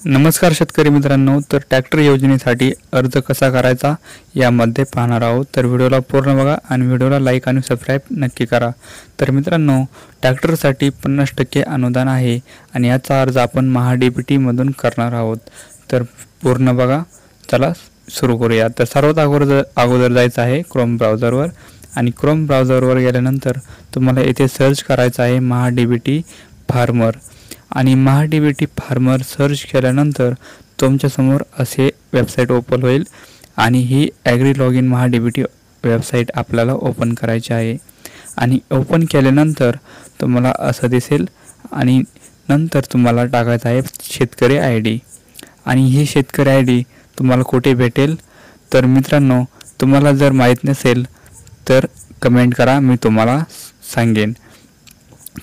नमस्कार शेतकरी मित्रांनो, तर ट्रॅक्टर योजनेसाठी अर्ज कसा करायचा यामध्ये पाहणार आहोत। तर व्हिडिओला पूर्ण बघा आणि व्हिडिओला लाईक आणि सबस्क्राईब नक्की करा। तर मित्रांनो, ट्रॅक्टरसाठी 50% अनुदान आहे आणि याचा अर्ज आपण महाडीबीटी मधून करणार आहोत। तर पूर्ण बघा, चला सुरू करूया। तर सर्वात अगोदर जायचं आहे क्रोम ब्राउझरवर आणि क्रोम ब्राउझरवर गेल्यानंतर तुम्हाला इथे सर्च करायचं आहे महाडीबीटी फार्मर आणि महाडीबीटी फार्मर सर्च केल्यानंतर तुमच्यासमोर असे वेबसाईट ओपन होईल आणि ही agri log in MahaDBT website आपल्याला ओपन करायची आहे आणि ओपन केल्यानंतर तुम्हाला असं दिसेल आणि नंतर तुम्हाला टाकायचं आहे शेतकरी ID आणि ही शेतकरी ID तुम्हाला कुठे भेटेल। तर मित्रांनो, तुम्हाला जर माहीत नसेल तर कमेंट करा, मी तुम्हाला सांगेन।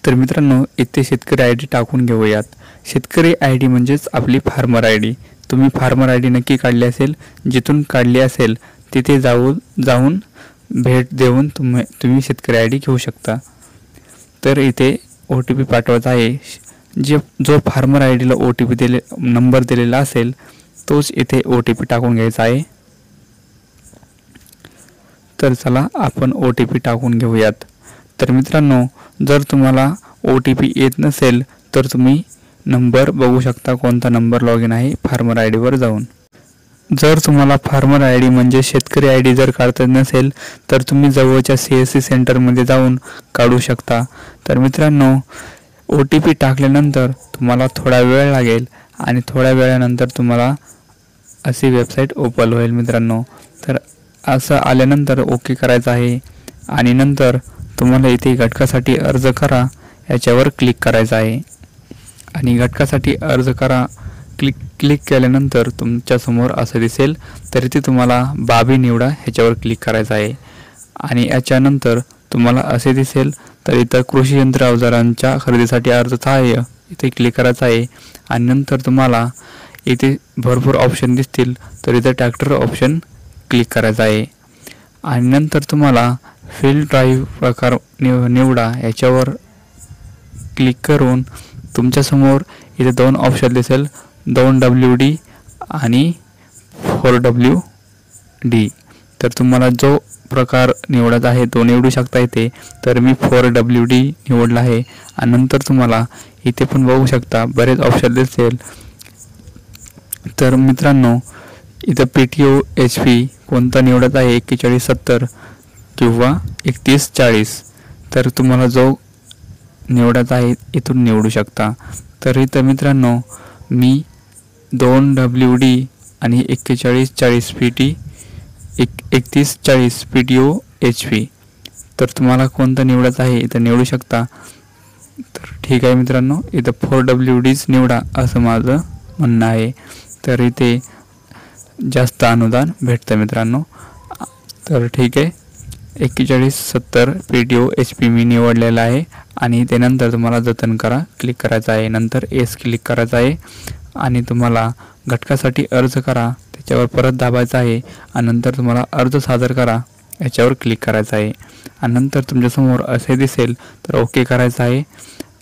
तर मित्रांनो, इथे शेतकरी ID टाकून घेऊयात। शेतकरी ID म्हणजेच आपली फार्मर ID। तुम्ही फार्मर ID नक्की काढली असेल, जिथून काढली असेल तिथे जाऊन भेट देऊन तुम्ही शेतकरी ID घेऊ शकता। तर इथे OTP पाठवायचा आहे। जो फार्मर ID ला OTP नंबर दिलेला असेल तोच इथे OTP टाकून घ्यायचा आहे। तर चला आपण OTP टाकून घेऊयात। तर मित्रांनो, जर तुम्हाला OTP येत नसेल तर तुम्ही नंबर बघू शकता, कोणता नंबर लॉग इन आहे फार्मर ID वर जाऊन। जर तुम्हाला फार्मर ID म्हणजे शेतकरी ID जर काढता नसेल तर तुम्ही जवळच्या CSC सेंटरमध्ये जाऊन काढू शकता। तर मित्रांनो, OTP टाकल्यानंतर तुम्हाला थोडा वेळ लागेल आणि थोड्या वेळानंतर तुम्हाला अशी वेबसाईट ओपन होईल मित्रांनो। तर असं आल्यानंतर ओके करायचं आहे आणि नंतर तुम्हाला इथे घटकासाठी अर्ज करा याच्यावर क्लिक करायचं आहे आणि घटकासाठी अर्ज करा क्लिक केल्यानंतर तुमच्या समोर असं दिसेल। तर इथे तुम्हाला बाबी निवडा ह्याच्यावर क्लिक करायचं आहे आणि याच्यानंतर तुम्हाला असे दिसेल। तर इथं कृषी यंत्र अवजारांच्या खरेदीसाठी अर्ज सहाय्य इथे क्लिक करायचं आहे आणि नंतर तुम्हाला इथे भरपूर ऑप्शन दिसतील। तर इथे ट्रॅक्टर ऑप्शन क्लिक करायचं आहे आणि नंतर तुम्हाला फील्ड ड्राईव्ह प्रकार निवडा याच्यावर क्लिक करून तुमच्यासमोर इथे दोन ऑप्शन दिसेल, 2WD आणि 4WD। तर तुम्हाला जो प्रकार निवडायचा आहे तो निवडू शकता इथे। तर मी 4WD निवडला आहे आणि नंतर तुम्हाला इथे पण बघू शकता बरेच ऑप्शन दिसेल। तर मित्रांनो, इथं PTO HP कोणता निवडत आहे, 4170 किंवा 3140। तर तुम्हाला जो निवडायचा आहे इथून निवडू शकता। तर इथं मित्रांनो, मी 2WD आणि 4140 PT 3140 PTO HP। तर तुम्हाला कोणतं निवडायचं आहे इथं निवडू शकता। तर ठीक आहे मित्रांनो, इथं 4WDच निवडा असं माझं म्हणणं आहे। तर इथे जास्त अनुदान भेटतं मित्रांनो। तर ठीक आहे, 4170 PTO HP मी निवडलेला आहे आणि त्यानंतर तुम्हाला जतन करा क्लिक करायचं आहे, नंतर येस क्लिक करायचं आहे आणि तुम्हाला घटकासाठी अर्ज करा त्याच्यावर परत दाबायचं आहे आणि नंतर तुम्हाला अर्ज सादर करा याच्यावर क्लिक करायचं आहे आणि नंतर तुमच्यासमोर असे दिसेल। तर ओके करायचं आहे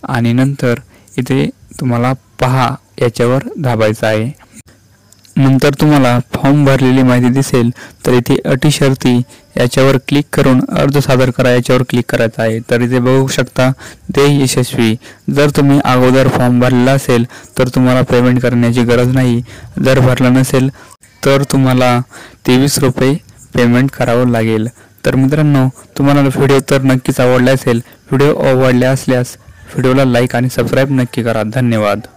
आणि नंतर इथे तुम्हाला पहा याच्यावर दाबायचं आहे। नंतर तुम्हाला फॉर्म भरलेली माहिती दिसेल। तर इथे अटी शर्ती याच्यावर क्लिक करून अर्ज सादर करा याच्यावर क्लिक करायचं आहे। तर इथे बघू शकता देय यशस्वी। जर तुम्ही अगोदर फॉर्म भरलेला असेल तर तुम्हाला पेमेंट करण्याची गरज नाही। जर भरला नसेल तर तुम्हाला 23 रुपये पेमेंट करावं लागेल। तर मित्रांनो, तुम्हाला व्हिडिओ तर नक्कीच आवडला असेल। व्हिडिओ आवडला असल्यास व्हिडिओला लाईक आणि सबस्क्राईब नक्की करा। धन्यवाद।